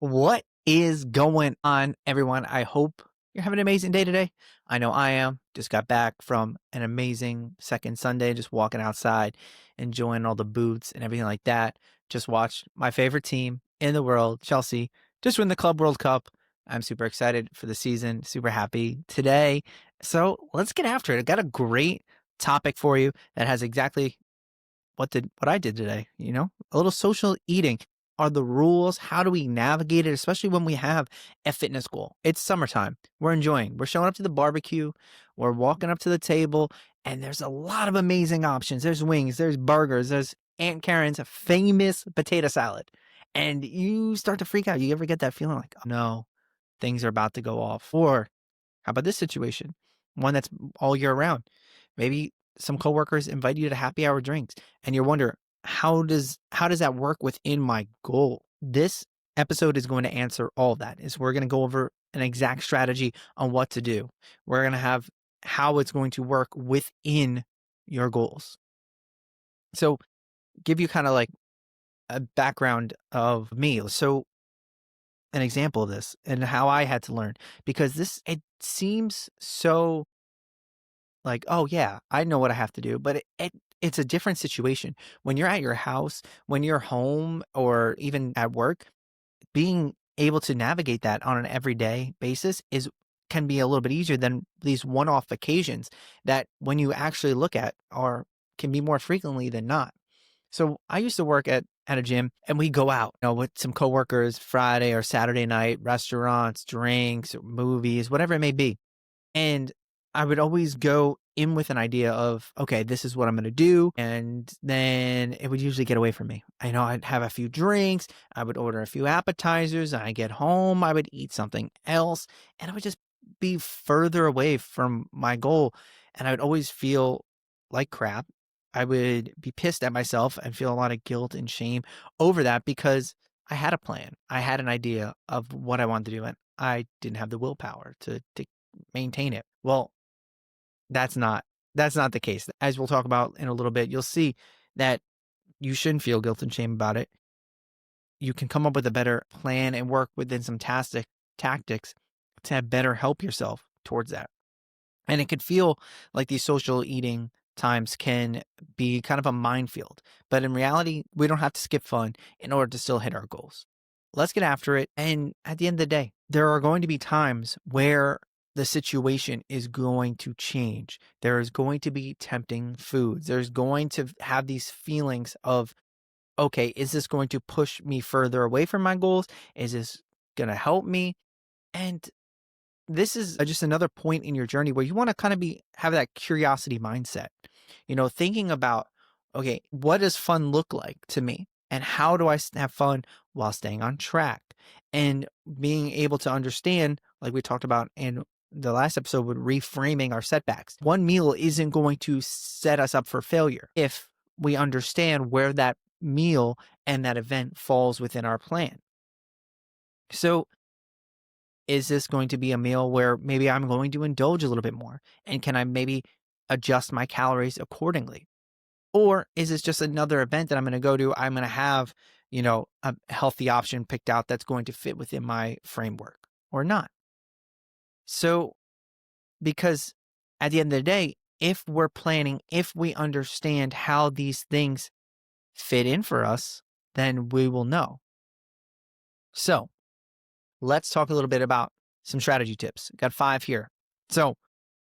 What is going on, everyone? I hope you're having an amazing day today. I know I am. Just got back from an amazing second Sunday, just walking outside, enjoying all the boots and everything like that. Just watched my favorite team in the world, Chelsea, just win the Club World Cup. I'm super excited for the season, super happy today. So let's get after it. I got a great topic for you that has exactly what I did today, a little social eating. Are the rules? How do we navigate it, especially when we have a fitness goal? It's summertime. We're enjoying. We're showing up to the barbecue. We're walking up to the table, and there's a lot of amazing options. There's wings, there's burgers, there's Aunt Karen's famous potato salad. And you start to freak out. You ever get that feeling like, oh no, things are about to go off? Or how about this situation? One that's all year round. Maybe some coworkers invite you to happy hour drinks and you wonder, how does that work within my goal? This episode is going to answer all of that. We're going to go over an exact strategy on what to do. We're going to have how it's going to work within your goals. So give you kind of like a background of me. So an example of this and how I had to learn, because it seems so like, oh yeah, I know what I have to do, but it's a different situation. When you're at your house, when you're home, or even at work, being able to navigate that on an everyday basis can be a little bit easier than these one-off occasions that when you actually look at can be more frequently than not. So I used to work at a gym, and we go out, with some coworkers Friday or Saturday night, restaurants, drinks, movies, whatever it may be. And I would always go in with an idea of, okay, this is what I'm going to do. And then it would usually get away from me. I know I'd have a few drinks. I would order a few appetizers. And I get home, I would eat something else, and I would just be further away from my goal. And I would always feel like crap. I would be pissed at myself and feel a lot of guilt and shame over that because I had a plan. I had an idea of what I wanted to do, and I didn't have the willpower to maintain it. Well, that's not the case. As we'll talk about in a little bit, you'll see that you shouldn't feel guilt and shame about it. You can come up with a better plan and work within some tactics to better help yourself towards that. And it could feel like these social eating times can be kind of a minefield, but in reality, we don't have to skip fun in order to still hit our goals. Let's get after it. And at the end of the day, there are going to be times where the situation is going to change. There is going to be tempting foods. There's going to have these feelings of, okay, is this going to push me further away from my goals? Is this going to help me? And this is just another point in your journey where you want to kind of have that curiosity mindset, thinking about, okay, what does fun look like to me? And how do I have fun while staying on track? And being able to understand, like we talked about in the last episode with reframing our setbacks. One meal isn't going to set us up for failure if we understand where that meal and that event falls within our plan. So is this going to be a meal where maybe I'm going to indulge a little bit more? And can I maybe adjust my calories accordingly? Or is this just another event that I'm going to go to? I'm going to have, a healthy option picked out that's going to fit within my framework or not. So, because at the end of the day, if we're planning, if we understand how these things fit in for us, then we will know. So let's talk a little bit about some strategy tips. Got 5 here. So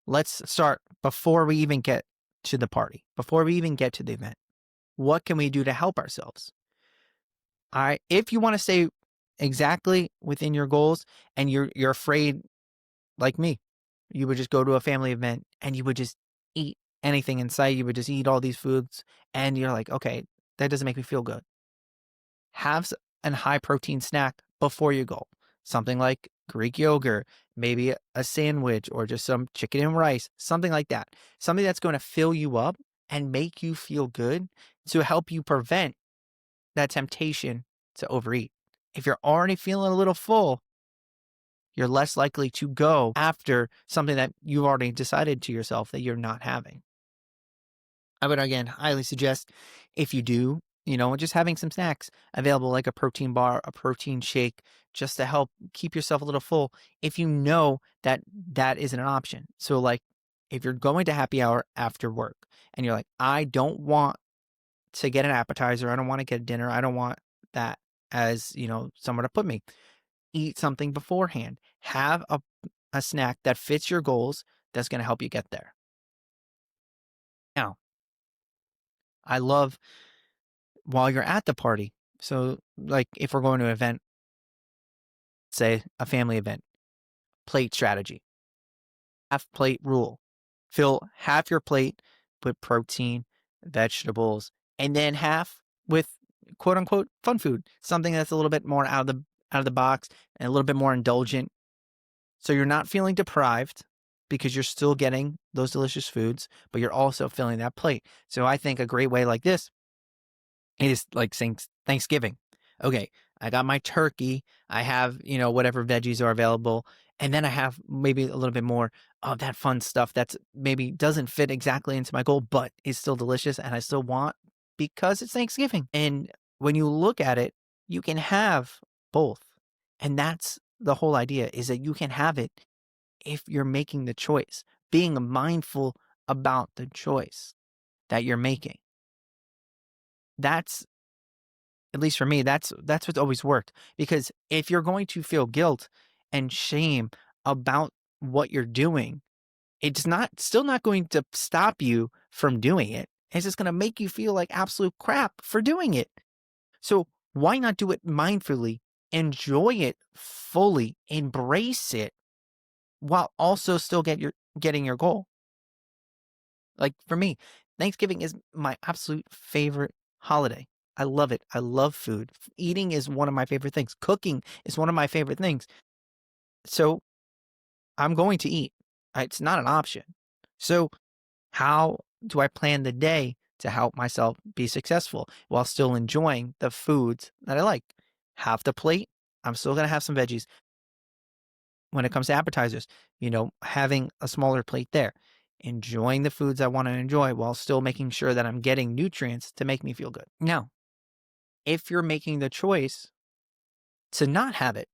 let's start before we even get to the party, before we even get to the event. What can we do to help ourselves? If you want to stay exactly within your goals and you're afraid, like me, you would just go to a family event and you would just eat anything in sight. You would just eat all these foods and you're like, okay, that doesn't make me feel good. Have a high protein snack before you go. Something like Greek yogurt, maybe a sandwich or just some chicken and rice, something like that. Something that's going to fill you up and make you feel good to help you prevent that temptation to overeat. If you're already feeling a little full, you're less likely to go after something that you've already decided to yourself that you're not having. I would, again, highly suggest if you do just having some snacks available, like a protein bar, a protein shake, just to help keep yourself a little full if you know that that isn't an option. So, like, if you're going to happy hour after work and you're like, I don't want to get an appetizer, I don't want to get dinner, I don't want that as, somewhere to put me. Eat something beforehand. Have a snack that fits your goals that's going to help you get there. Now, I love while you're at the party. So, like, if we're going to an event, say a family event, plate strategy, half plate rule. Fill half your plate with protein, vegetables, and then half with quote unquote fun food, something that's a little bit more out of the box and a little bit more indulgent. So you're not feeling deprived because you're still getting those delicious foods, but you're also filling that plate. So I think a great way like this is like saying Thanksgiving. Okay, I got my turkey. I have, whatever veggies are available. And then I have maybe a little bit more of that fun stuff that's maybe doesn't fit exactly into my goal, but is still delicious and I still want because it's Thanksgiving. And when you look at it, you can have both. And that's the whole idea is that you can have it if you're making the choice, being mindful about the choice that you're making. That's at least for me, that's what's always worked. Because if you're going to feel guilt and shame about what you're doing, it's not still not going to stop you from doing it. It's just going to make you feel like absolute crap for doing it. So why not do it mindfully, enjoy it fully, embrace it, while also still getting your goal? Like for me, Thanksgiving is my absolute favorite holiday. I love it. I love food. Eating is one of my favorite things. Cooking is one of my favorite things. So I'm going to eat. It's not an option. So how do I plan the day to help myself be successful while still enjoying the foods that I like? Half the plate, I'm still going to have some veggies. When it comes to appetizers, having a smaller plate there, enjoying the foods I want to enjoy while still making sure that I'm getting nutrients to make me feel good. Now, if you're making the choice to not have it,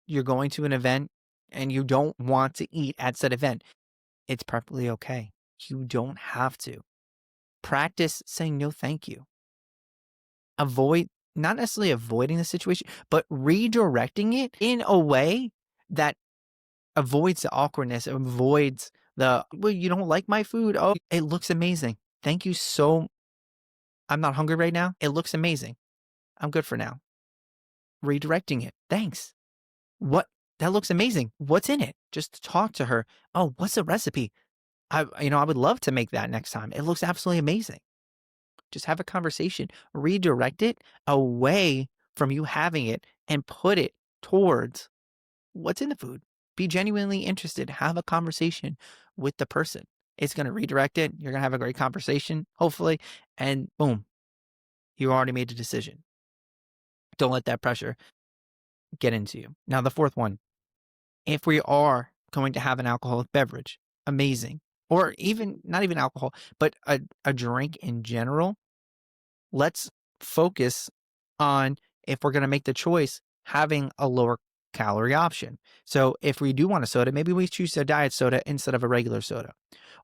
you're going to an event and you don't want to eat at said event, it's perfectly okay. You don't have to. Practice saying no, thank you. Avoid, not necessarily avoiding the situation, but redirecting it in a way that avoids the awkwardness, avoids the, "Well, you don't like my food? Oh, it looks amazing. Thank you so I'm not hungry right now. It looks amazing. I'm good for now." Redirecting it. "Thanks. What that looks amazing. What's in it?" Just talk to her. "Oh, what's the recipe? I would love to make that next time. It looks absolutely amazing." Just have a conversation. Redirect it away from you having it and put it towards what's in the food. Be genuinely interested. Have a conversation with the person. It's going to redirect it. You're going to have a great conversation, hopefully. And boom, you already made a decision. Don't let that pressure get into you. Now, the fourth one, if we are going to have an alcoholic beverage, amazing. Or even not even alcohol, but a drink in general, let's focus on, if we're going to make the choice, having a lower calorie option. So if we do want a soda, maybe we choose a diet soda instead of a regular soda.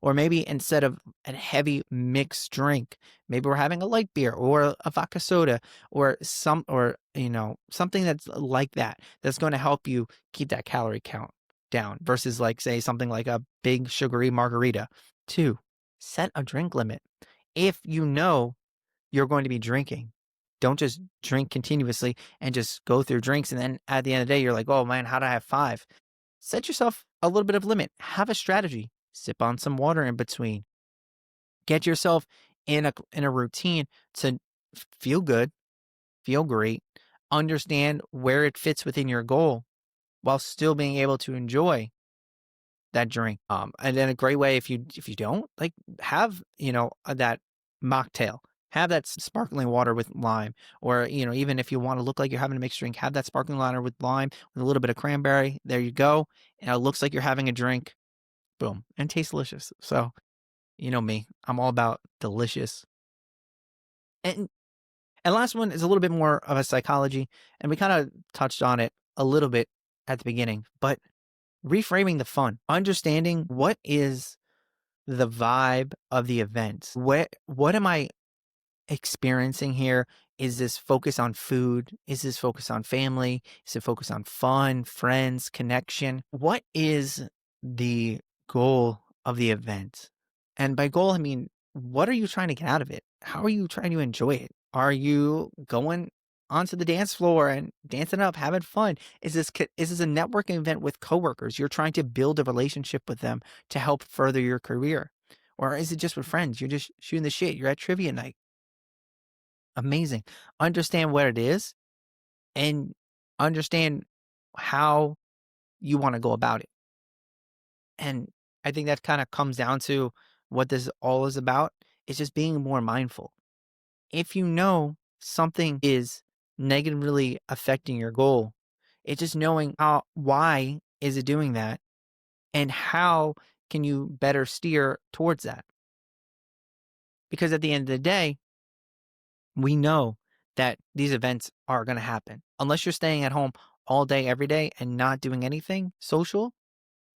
Or maybe instead of a heavy mixed drink, maybe we're having a light beer or a vodka soda or something that's like that, that's going to help you keep that calorie count down versus, like, say, something like a big sugary margarita. 2, set a drink limit. If you know you're going to be drinking, don't just drink continuously and just go through drinks. And then at the end of the day, you're like, oh man, how do I have 5? Set yourself a little bit of limit. Have a strategy. Sip on some water in between. Get yourself in a routine to feel good, feel great, understand where it fits within your goal while still being able to enjoy that drink. And then a great way, if you don't like, have that mocktail, have that sparkling water with lime, or even if you want to look like you're having a mixed drink, have that sparkling water with lime with a little bit of cranberry. There you go, and it looks like you're having a drink. Boom, and tastes delicious. So me, I'm all about delicious, and And last one is a little bit more of a psychology, and we kind of touched on it a little bit at the beginning, but reframing the fun, understanding what is the vibe of the event. What am I experiencing here? Is this focus on food? Is this focus on family? Is it focus on fun, friends, connection? What is the goal of the event? And by goal, I mean, what are you trying to get out of it? How are you trying to enjoy it? Are you going onto the dance floor and dancing up, having fun? Is this a networking event with coworkers? You're trying to build a relationship with them to help further your career. Or is it just with friends? You're just shooting the shit. You're at trivia night. Amazing. Understand what it is and understand how you want to go about it. And I think that kind of comes down to what this all is about. It's just being more mindful. If you know something is negatively affecting your goal, it's just knowing why is it doing that and how can you better steer towards that. Because at the end of the day, we know that these events are going to happen. Unless you're staying at home all day, every day and not doing anything social,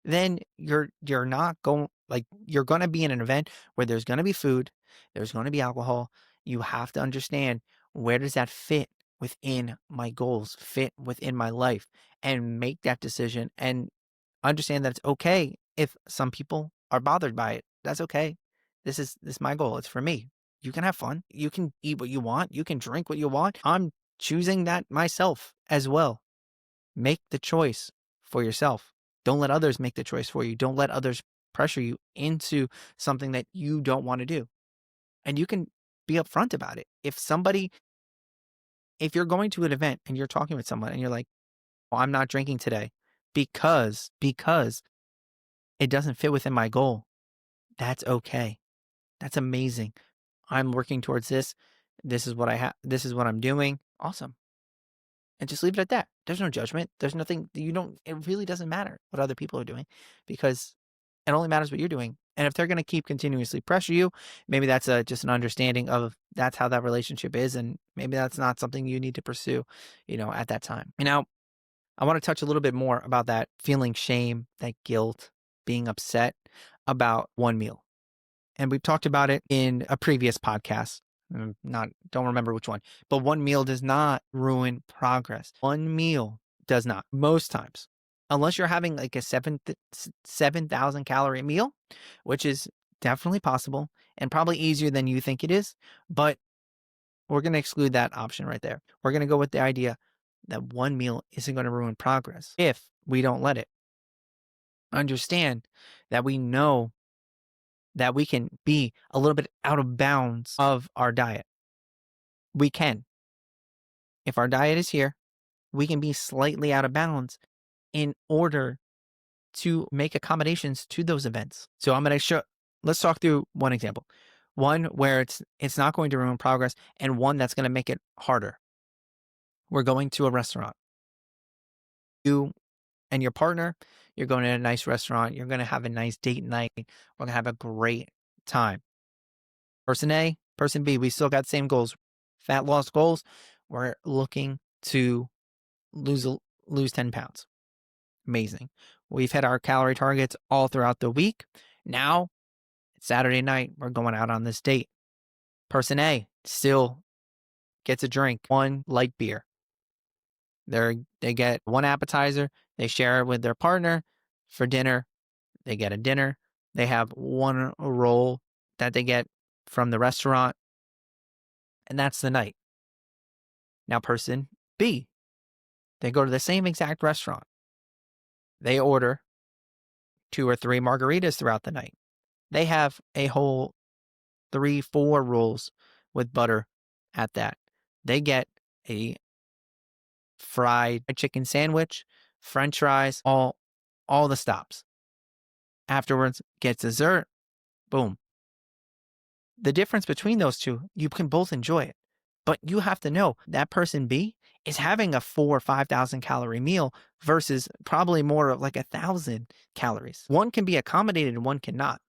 then you're not going, like, you're going to be in an event where there's going to be food, there's going to be alcohol. You have to understand, where does that fit within my goals, fit within my life, and make that decision and understand that it's okay if some people are bothered by it. That's okay. This is my goal. It's for me. You can have fun. You can eat what you want. You can drink what you want. I'm choosing that myself as well. Make the choice for yourself. Don't let others make the choice for you. Don't let others pressure you into something that you don't want to do. And you can be upfront about it. If you're going to an event and you're talking with someone and you're like, well, I'm not drinking today because it doesn't fit within my goal. That's okay. That's amazing. I'm working towards this. This is what I have. This is what I'm doing. Awesome. And just leave it at that. There's no judgment. There's nothing it really doesn't matter what other people are doing, because it only matters what you're doing. And if they're going to keep continuously pressure you, maybe that's just an understanding of that's how that relationship is. And maybe that's not something you need to pursue, at that time. Now, I want to touch a little bit more about that feeling shame, that guilt, being upset about one meal. And we've talked about it in a previous podcast. Don't remember which one, but one meal does not ruin progress. One meal does not, most times, unless you're having like a 7,000 calorie meal, which is definitely possible and probably easier than you think it is. But we're going to exclude that option right there. We're going to go with the idea that one meal isn't going to ruin progress if we don't let it. Understand that we know that we can be a little bit out of bounds of our diet. We can. If our diet is here, we can be slightly out of bounds in order to make accommodations to those events. So I'm going to let's talk through one example. One where it's not going to ruin progress, and one that's going to make it harder. We're going to a restaurant. You and your partner, you're going to a nice restaurant. You're going to have a nice date night. We're going to have a great time. Person A, person B, we still got the same goals. Fat loss goals. We're looking to lose 10 pounds. Amazing. We've hit our calorie targets all throughout the week. Now, it's Saturday night. We're going out on this date. Person A still gets a drink, one light beer. They get one appetizer. They share it with their partner. For dinner, they get a dinner. They have one roll that they get from the restaurant. And that's the night. Now, person B, they go to the same exact restaurant. They order 2 or 3 margaritas throughout the night. They have a whole 3, 4 rolls with butter at that. They get a fried chicken sandwich, French fries, all the stops. Afterwards, get dessert. Boom. The difference between those two, you can both enjoy it. But you have to know that person B is having a 4,000 or 5,000 calorie meal versus probably more of like 1,000 calories. One can be accommodated and one cannot.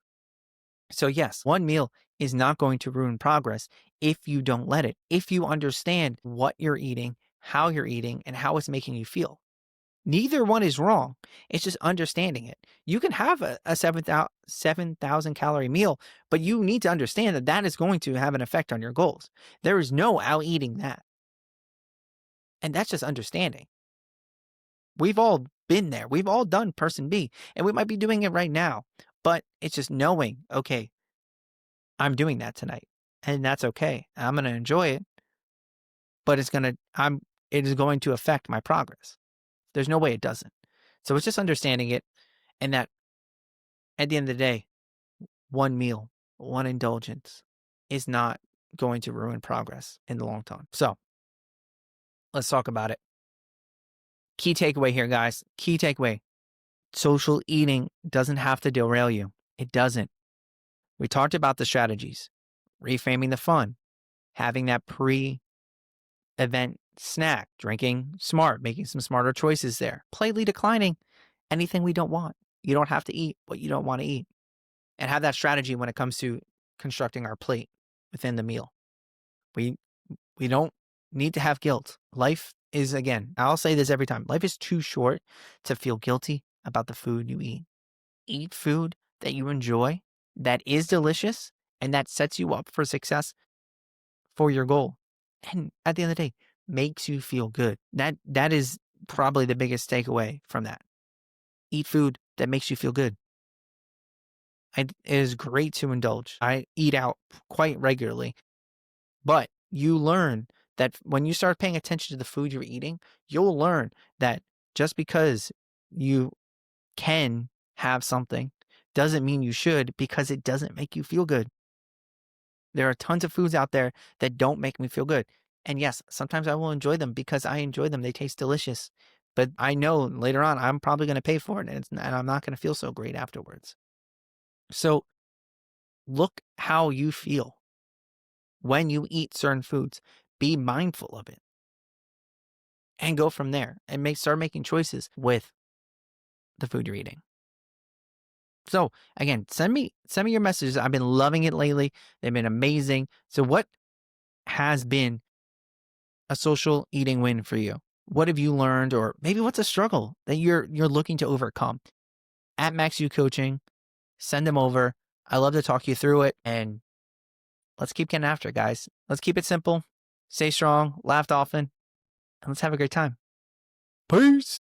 So yes, one meal is not going to ruin progress if you don't let it, if you understand what you're eating, how you're eating, and how it's making you feel. Neither one is wrong. It's just understanding it. You can have a 7,000 calorie meal, but you need to understand that that is going to have an effect on your goals. There is no out eating that. And that's just understanding. We've all been there. We've all done person B, and we might be doing it right now, but it's just knowing, okay, I'm doing that tonight, and that's okay. I'm going to enjoy it, but it is going to affect my progress. There's no way it doesn't. So it's just understanding it, and that at the end of the day, one meal, one indulgence is not going to ruin progress in the long term. So let's talk about it. Key takeaway here, guys. Key takeaway. Social eating doesn't have to derail you. It doesn't. We talked about the strategies, reframing the fun, having that pre-event snack, drinking smart, making some smarter choices there, politely declining anything we don't want. You don't have to eat what you don't want to eat. And have that strategy when it comes to constructing our plate within the meal. We don't need to have guilt. Life is, again, I'll say this every time, life is too short to feel guilty about the food you eat. Eat food that you enjoy, that is delicious, and that sets you up for success for your goal. And at the end of the day, makes you feel good. That is probably the biggest takeaway from that. Eat food that makes you feel good. It is great to indulge. I eat out quite regularly, but you learn that when you start paying attention to the food you're eating, you'll learn that just because you can have something doesn't mean you should, because it doesn't make you feel good. There are tons of foods out there that don't make me feel good. And yes, sometimes I will enjoy them because I enjoy them. They taste delicious. But I know later on I'm probably going to pay for it, and I'm not going to feel so great afterwards. So look how you feel when you eat certain foods. Be mindful of it and go from there and start making choices with the food you're eating. So again, send me your messages. I've been loving it lately. They've been amazing. So what has been a social eating win for you? What have you learned, or maybe what's a struggle that you're looking to overcome? At MaxU Coaching, send them over. I love to talk you through it, and let's keep getting after it, guys. Let's keep it simple, stay strong, laugh often, and let's have a great time. Peace.